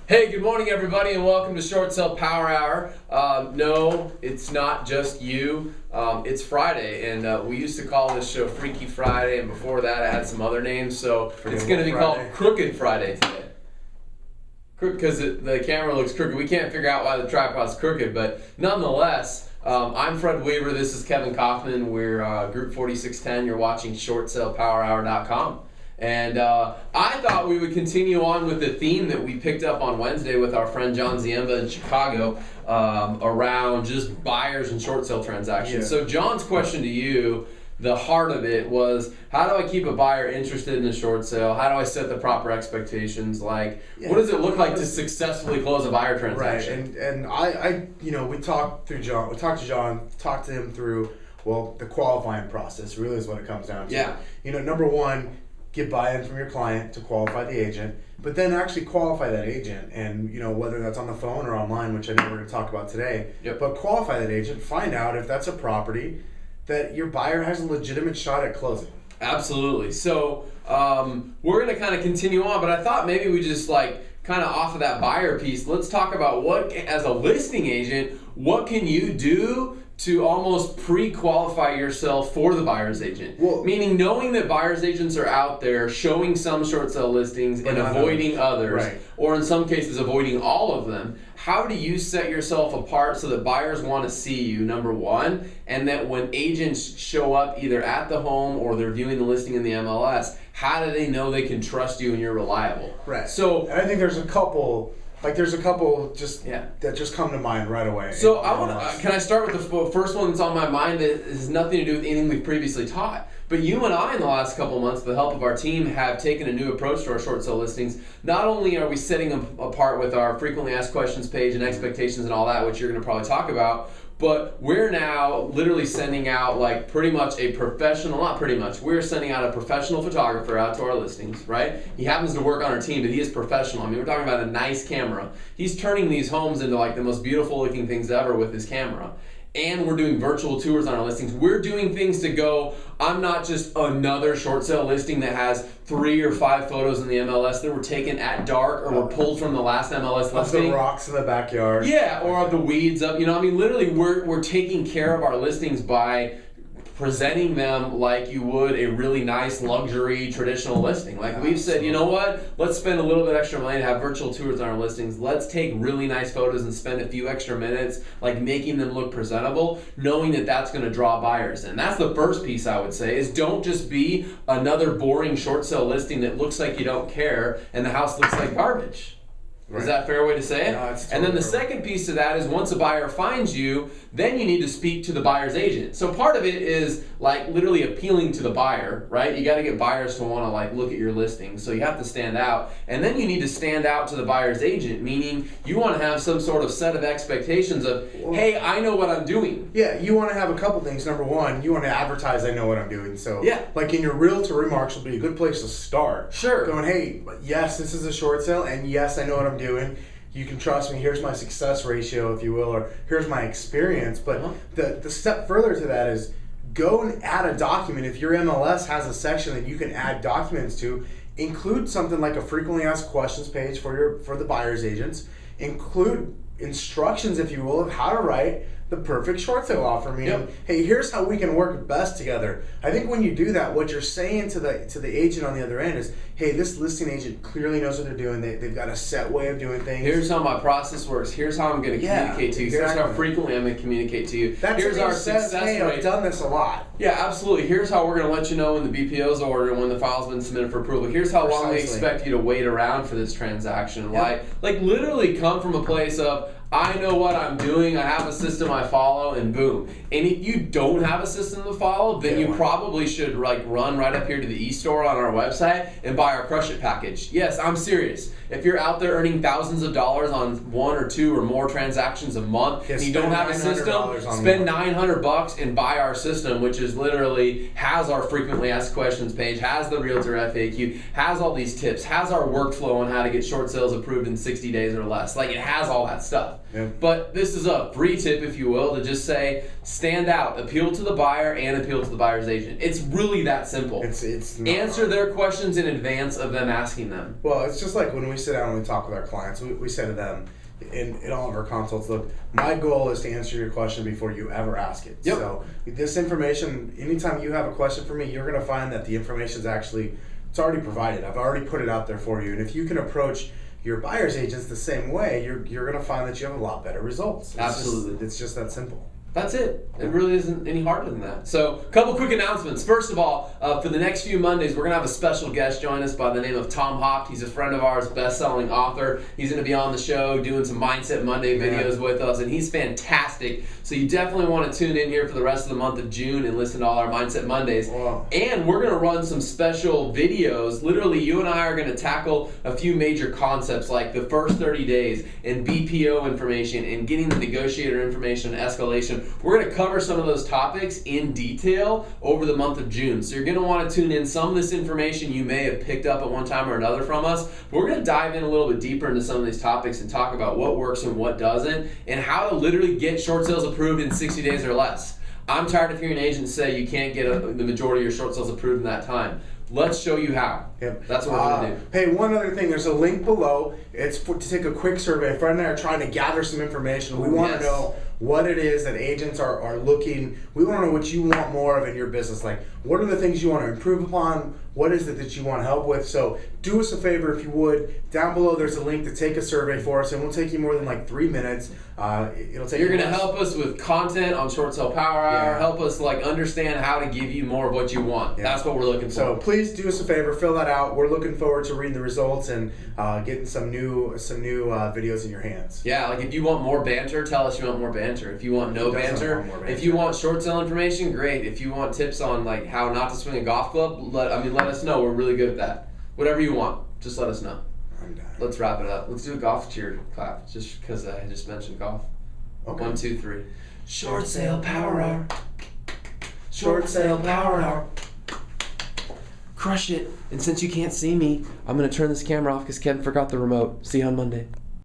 Hey, good morning everybody and welcome to Short Sale Power Hour. No, it's not just you. It's Friday and we used to call this show Freaky Friday, and before that I had some other names, so it's going to be called Crooked Friday today. Because the camera looks crooked. We can't figure out why the tripod's crooked, but nonetheless, I'm Fred Weaver, this is Kevin Kaufman, we're Group 4610, you're watching ShortSalePowerHour.com. And I thought we would continue on with the theme that we picked up on Wednesday with our friend John Ziemba in Chicago around just buyers and short sale transactions. Yeah. So John's question to you, the heart of it was, how do I keep a buyer interested in a short sale? How do I set the proper expectations? Like, what does it look like to successfully close a buyer transaction? Right, and I we talked to John, talked to him through, well, the qualifying process really is what it comes down to. Yeah. Number one, get buy-in from your client to qualify the agent, but then actually qualify that agent, and whether that's on the phone or online, which I know we're going to talk about today. Yep. But qualify that agent, find out if that's a property that your buyer has a legitimate shot at closing. Absolutely. So we're going to kind of continue on, but I thought maybe we just kind of off of that buyer piece, let's talk about what, as a listing agent, what can you do to almost pre-qualify yourself for the buyer's agent. Well, meaning knowing that buyer's agents are out there showing some short sale listings and avoiding others, right, or in some cases avoiding all of them. How do you set yourself apart so that buyers want to see you, number one, and that when agents show up either at the home or they're viewing the listing in the MLS, how do they know they can trust you and you're reliable? Right. So, and I think there's a couple that just come to mind right away. So can I start with the first one that's on my mind that has nothing to do with anything we've previously taught? But you and I, in the last couple of months, with the help of our team, have taken a new approach to our short sale listings. Not only are we setting them apart with our frequently asked questions page and expectations and all that, which you're going to probably talk about, but we're now literally sending out pretty much a professional, not pretty much, we're sending out a professional photographer out to our listings, right? He happens to work on our team, but he is professional. I mean, we're talking about a nice camera. He's turning these homes into the most beautiful looking things ever with his camera. And we're doing virtual tours on our listings. We're doing things to go, I'm not just another short sale listing that has 3 or 5 photos in the MLS that were taken at dark or were pulled from the last MLS listing. Of the rocks in the backyard. Yeah, or of the weeds up. Literally we're taking care of our listings by presenting them like you would a really nice luxury traditional listing. We've said, you know what, let's spend a little bit extra money to have virtual tours on our listings. Let's take really nice photos and spend a few extra minutes making them look presentable, knowing that that's going to draw buyers. And that's the first piece I would say, is don't just be another boring short sale listing that looks like you don't care and the house looks like garbage. Right. Is that a fair way to say it? No, it's totally and then the second piece to that is, once a buyer finds you, then you need to speak to the buyer's agent. So part of it is literally appealing to the buyer, right? You got to get buyers to want to look at your listing. So you have to stand out. And then you need to stand out to the buyer's agent, meaning you want to have some sort of set of expectations of, hey, I know what I'm doing. Yeah, you want to have a couple things. Number one, you want to advertise, I know what I'm doing. So yeah, in your realtor remarks will be a good place to start. Sure. Going, hey, yes, this is a short sale, and yes, I know what I'm doing. You can trust me. Here's my success ratio, if you will, or here's my experience. But the step further to that is go and add a document. If your MLS has a section that you can add documents to, include something like a frequently asked questions page for the buyer's agents. Include instructions, if you will, of how to write the perfect short sale offer, meaning, hey, here's how we can work best together. I think when you do that, what you're saying to the agent on the other end is, hey, this listing agent clearly knows what they're doing. They've got a set way of doing things. Here's how my process works. Here's how I'm going to communicate to you. Exactly. Here's how frequently I'm going to communicate to you. Here's our success rate. I've done this a lot. Yeah, absolutely. Here's how we're going to let you know when the BPO's ordered and when the file's been submitted for approval. Here's how long we expect you to wait around for this transaction. Literally come from a place of, I know what I'm doing, I have a system I follow, and boom. And if you don't have a system to follow, then you probably should run right up here to the e-store on our website and buy our Crush It package. Yes, I'm serious. If you're out there earning thousands of dollars on 1 or 2 or more transactions a month, and you don't have a system, spend $900 and buy our system, which is literally has our frequently asked questions page, has the realtor FAQ, has all these tips, has our workflow on how to get short sales approved in 60 days or less. It has all that stuff. stuff. Yep. But this is a free tip, if you will, to just say, stand out, appeal to the buyer, and appeal to the buyer's agent. It's really that simple. It's not Answer hard. their questions in advance of them asking them. Well, it's just like when we sit down and we talk with our clients, we say to them in all of our consults, look, my goal is to answer your question before you ever ask it. Yep. So this information, anytime you have a question for me, you're going to find that the information is actually, it's already provided. I've already put it out there for you. And if you can approach your buyer's agents the same way, you're going to find that you have a lot better results. Absolutely. It's just that simple. That's it. It really isn't any harder than that. So, a couple quick announcements. First of all, for the next few Mondays, we're going to have a special guest join us by the name of Tom Hopt. He's a friend of ours, best-selling author. He's going to be on the show doing some Mindset Monday videos with us, and he's fantastic. So you definitely want to tune in here for the rest of the month of June and listen to all our Mindset Mondays. Wow. And we're going to run some special videos. Literally, you and I are going to tackle a few major concepts like the first 30 days and BPO information and getting the negotiator information and escalation. We're going to cover some of those topics in detail over the month of June. So you're going to want to tune in. Some of this information you may have picked up at one time or another from us. But we're going to dive in a little bit deeper into some of these topics and talk about what works and what doesn't and how to literally get short sales approved in 60 days or less. I'm tired of hearing agents say you can't get the majority of your short sales approved in that time. Let's show you how. Yep. That's what we're going to do. Hey, one other thing. There's a link below. It's to take a quick survey. A friend and I are trying to gather some information. We want to know what it is that agents are looking. We want to know what you want more of in your business. Like, what are the things you want to improve upon? What is it that you want help with? So do us a favor if you would. Down below there's a link to take a survey for us. It won't take you more than like 3 minutes. It'll take You're going to help us with content on Short Sale Power Hour. Yeah. Help us understand how to give you more of what you want. Yeah. That's what we're looking for. So please do us a favor, fill that out. We're looking forward to reading the results and getting some new videos in your hands. Yeah, like if you want more banter, tell us you want more banter. If you want no Who doesn't banter, want more banter? if you want short sale information, great. If you want tips on how not to swing a golf club, let us know. We're really good at that. Whatever you want, just let us know. I'm done. Let's wrap it up. Let's do a golf cheer clap, just because I just mentioned golf. Okay. 1, 2, 3. Short Sale Power Hour. Short Sale Power Hour. Crush it. And since you can't see me, I'm going to turn this camera off because Kevin forgot the remote. See you on Monday.